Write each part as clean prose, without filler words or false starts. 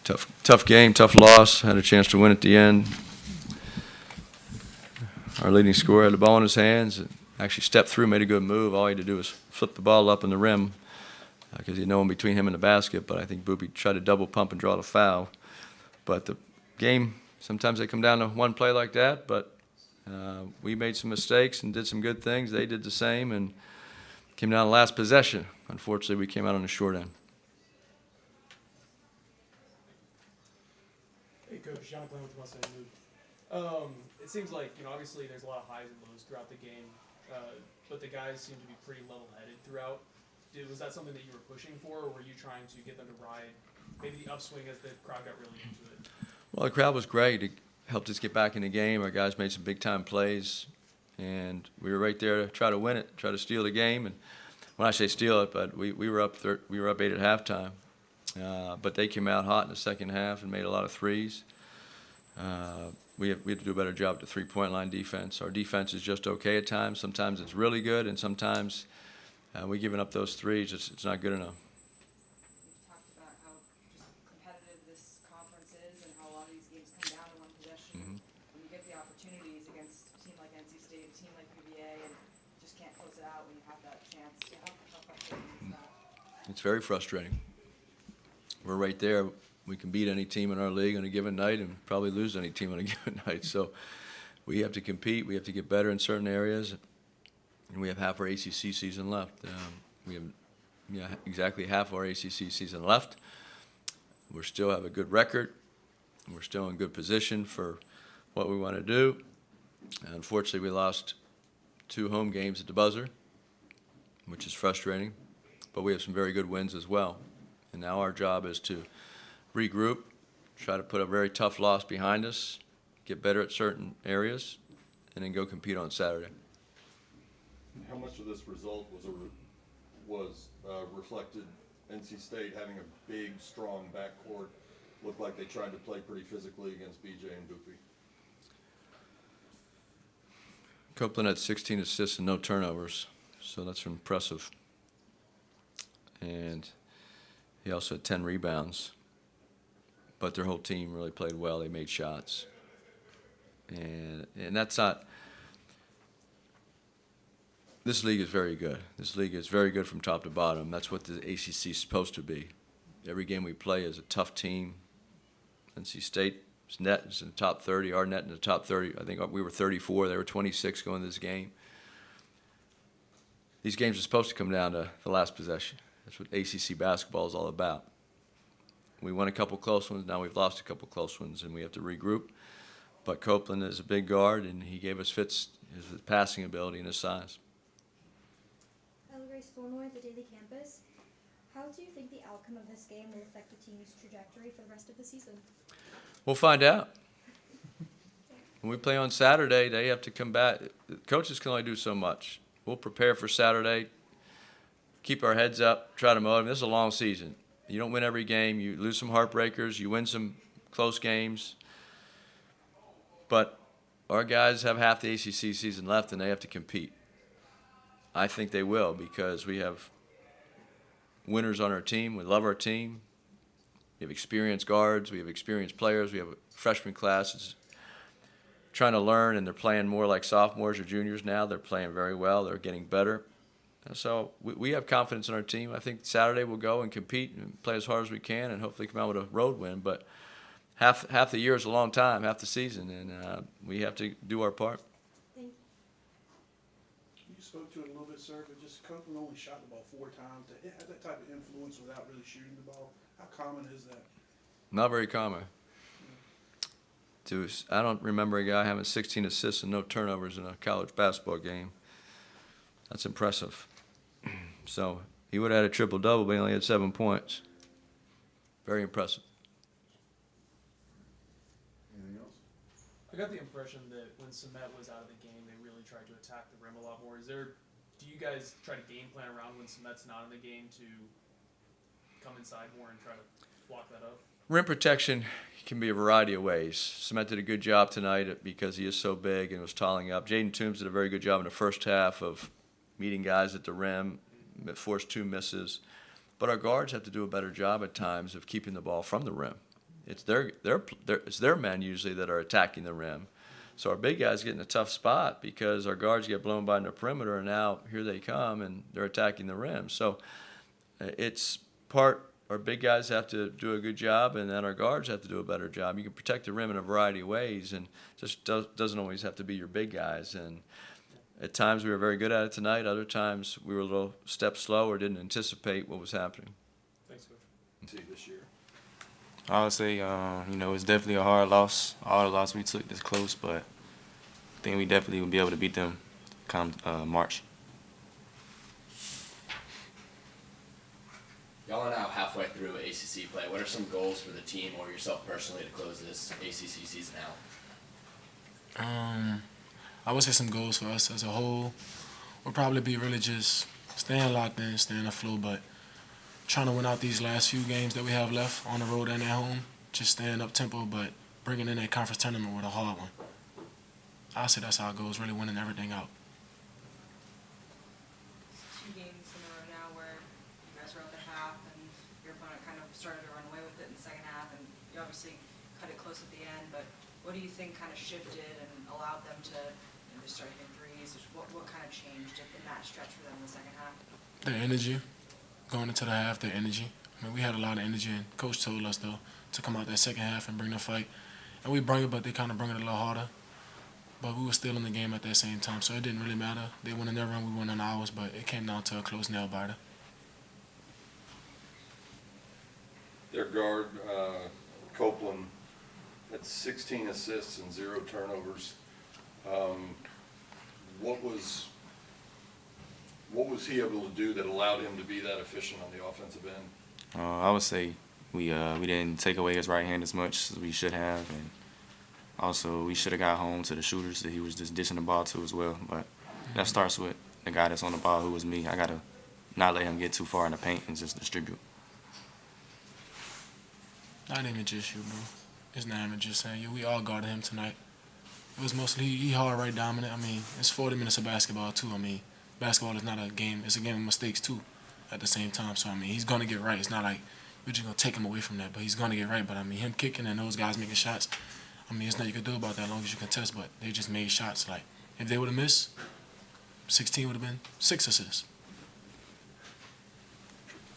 Tough game, tough loss. Had a chance to win at the end. Our leading scorer had the ball in his hands. Actually stepped through, made a good move. All he had to do was flip the ball up in the rim because he had no one between him and the basket. But I think Boopy tried to double pump and draw the foul. But the game, sometimes they come down to one play like that. But we made some mistakes and did some good things. They did the same and came down to the last possession. Unfortunately, we came out on the short end. Hey, Coach, John Glenn with Mustangs. It seems like, obviously there's a lot of highs and lows throughout the game, but the guys seem to be pretty level-headed throughout. Was that something that you were pushing for, or were you trying to get them to ride maybe the upswing as the crowd got really into it? Well, the crowd was great. It helped us get back in the game. Our guys made some big-time plays, and we were right there to try to win it, try to steal the game. And when I say steal it, but we were up 8 at halftime. But they came out hot in the second half and made a lot of threes. We have to do a better job at the three-point line defense. Our defense is just okay at times. Sometimes it's really good, and sometimes we're giving up those threes. It's not good enough. You talked about how just competitive this conference is and how a lot of these games come down to one possession. Mm-hmm. When you get the opportunities against a team like NC State, a team like UVA, and just can't close it out when you have that chance. How frustrating is that? It's very frustrating. We're right there. We can beat any team in our league on a given night and probably lose any team on a given night. So we have to compete. We have to get better in certain areas. And we have half our ACC season left. We have exactly half our ACC season left. We still have a good record. We're still in good position for what we want to do. Unfortunately, we lost 2 home games at the buzzer, which is frustrating. But we have some very good wins as well. And now our job is to regroup, try to put a very tough loss behind us, get better at certain areas, and then go compete on Saturday. How much of this result was reflected NC State having a big, strong backcourt? Looked like they tried to play pretty physically against BJ and Boopy. Copeland had 16 assists and no turnovers, so that's impressive. And he also had 10 rebounds. But their whole team really played well. They made shots. And that's not – this league is very good. This league is very good from top to bottom. That's what the ACC is supposed to be. Every game we play is a tough team. NC State's net is in the top 30. Our net in the top 30. I think we were 34. They were 26 going to this game. These games are supposed to come down to the last possession. That's what ACC basketball is all about. We won a couple close ones. Now we've lost a couple close ones, and we have to regroup. But Copeland is a big guard, and he gave us fits his passing ability and his size. Grace Thornway at the Daily Campus. How do you think the outcome of this game will affect the team's trajectory for the rest of the season? We'll find out. When we play on Saturday, they have to come back. Coaches can only do so much. We'll prepare for Saturday, keep our heads up, try to motivate. This is a long season. You don't win every game. You lose some heartbreakers. You win some close games. But our guys have half the ACC season left, and they have to compete. I think they will because we have winners on our team. We love our team. We have experienced guards. We have experienced players. We have a freshman class that's trying to learn, and they're playing more like sophomores or juniors now. They're playing very well. They're getting better. So we have confidence in our team. I think Saturday we'll go and compete and play as hard as we can and hopefully come out with a road win. But half the year is a long time, half the season, and we have to do our part. Thank you. You spoke to it a little bit, sir, but just Copeland only shot the ball 4 times. To have that type of influence without really shooting the ball, how common is that? Not very common. I don't remember a guy having 16 assists and no turnovers in a college basketball game. That's impressive. So he would have had a triple-double, but he only had 7 points. Very impressive. Anything else? I got the impression that when Cement was out of the game, they really tried to attack the rim a lot more. Do you guys try to game plan around when Cement's not in the game to come inside more and try to block that up? Rim protection can be a variety of ways. Cement did a good job tonight because he is so big and was talling up. Jaden Toombs did a very good job in the first half of meeting guys at the rim, forced 2 misses. But our guards have to do a better job at times of keeping the ball from the rim. it's their men usually that are attacking the rim. So our big guys get in a tough spot because our guards get blown by in the perimeter, and now here they come and they're attacking the rim. So it's part our big guys have to do a good job, and then our guards have to do a better job. You can protect the rim in a variety of ways, and just doesn't always have to be your big guys. And at times we were very good at it tonight. Other times we were a little step slow or didn't anticipate what was happening. Thanks, Coach. See this year. I would say, it's definitely a hard loss. All the loss we took this close, but I think we definitely will be able to beat them come March. Y'all are now halfway through ACC play. What are some goals for the team or yourself personally to close this ACC season out? I would say some goals for us as a whole would probably be really just staying locked in, staying afloat, but trying to win out these last few games that we have left on the road and at home. Just staying up tempo, but bringing in that conference tournament with a hard one. I say that's our goal, is really winning everything out. 2 games in a row now where you guys were up at half and your opponent kind of started to run away with it in the second half, and you obviously cut it close at the end, but what do you think kind of shifted and allowed them to just start hitting threes? What kind of changed in that stretch for them in the second half? Their energy, going into the half, their energy. I mean, we had a lot of energy, and Coach told us, though, to come out that second half and bring the fight. And we bring it, but they kind of bring it a little harder. But we were still in the game at that same time, so it didn't really matter. They won in their run, we won in ours, but it came down to a close nail biter. Their guard, Copeland, had 16 assists and 0 turnovers. What was he able to do that allowed him to be that efficient on the offensive end? I would say we didn't take away his right hand as much as we should have, and also we should have got home to the shooters that he was just dishing the ball to as well. But that starts with the guy that's on the ball, who was me. I gotta not let him get too far in the paint and just distribute. Not even just you, bro. It's not even just saying you. We all guarded him tonight. It was mostly he hard, right, dominant. I mean, it's 40 minutes of basketball too. I mean, basketball is not a game. It's a game of mistakes too, at the same time. So I mean, he's gonna get right. It's not like we're just gonna take him away from that, but he's gonna get right. But I mean, him kicking and those guys making shots. I mean, it's nothing you can do about that as long as you contest. But they just made shots. Like if they would have missed, 16 would have been 6 assists.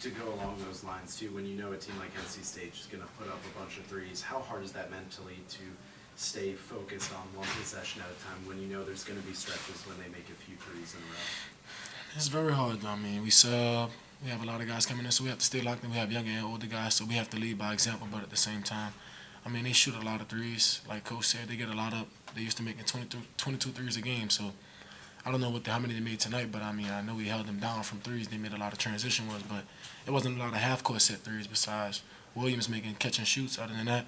To go along those lines too, when you know a team like NC State is going to put up a bunch of threes, how hard is that mentally to stay focused on one possession at a time when you know there's going to be stretches when they make a few threes in a row? It's very hard, though. I mean, we sub. We have a lot of guys coming in, so we have to stay locked in. We have younger and older guys, so we have to lead by example. But at the same time, I mean, they shoot a lot of threes. Like Coach said, they get a lot up. They used to making 22 threes a game, so I don't know how many they made tonight, but I mean, I know we held them down from threes. They made a lot of transition ones, but it wasn't a lot of half-court set threes besides Williams making catch and shoots. Other than that,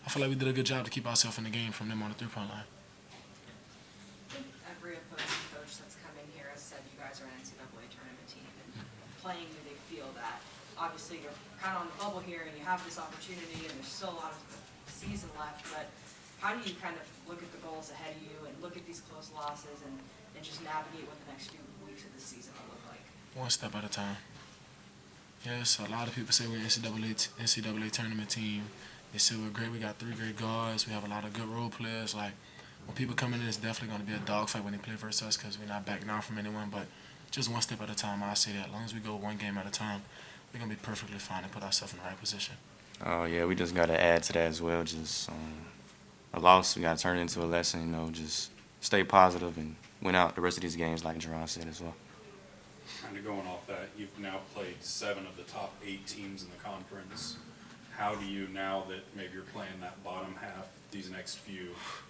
I feel like we did a good job to keep ourselves in the game from them on the three-point line. I think every opposing coach that's come in here has said you guys are an NCAA tournament team, and playing you, they feel that. Obviously, you're kind of on the bubble here, and you have this opportunity, and there's still a lot of the season left, but how do you kind of look at the goals ahead of you and look at these close losses and just navigate what the next few weeks of the season will look like? One step at a time. Yes, a lot of people say we're an NCAA tournament team. They say we're great. We got 3 great guards. We have a lot of good role players. Like, when people come in, it's definitely going to be a dogfight when they play versus us because we're not backing down from anyone. But just one step at a time, I say that. As long as we go one game at a time, we're going to be perfectly fine and put ourselves in the right position. Oh, yeah, we just got to add to that as well. Just a loss, we got to turn it into a lesson, just stay positive and win out the rest of these games like Jerron said as well. Kind of going off that, you've now played 7 of the top 8 teams in the conference. How do you, now that maybe you're playing that bottom half, these next few,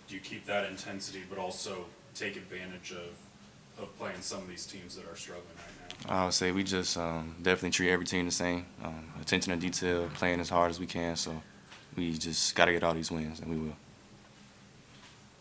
do you keep that intensity but also take advantage of playing some of these teams that are struggling right now? I would say we just definitely treat every team the same. Attention to detail, playing as hard as we can. So we just got to get all these wins, and we will.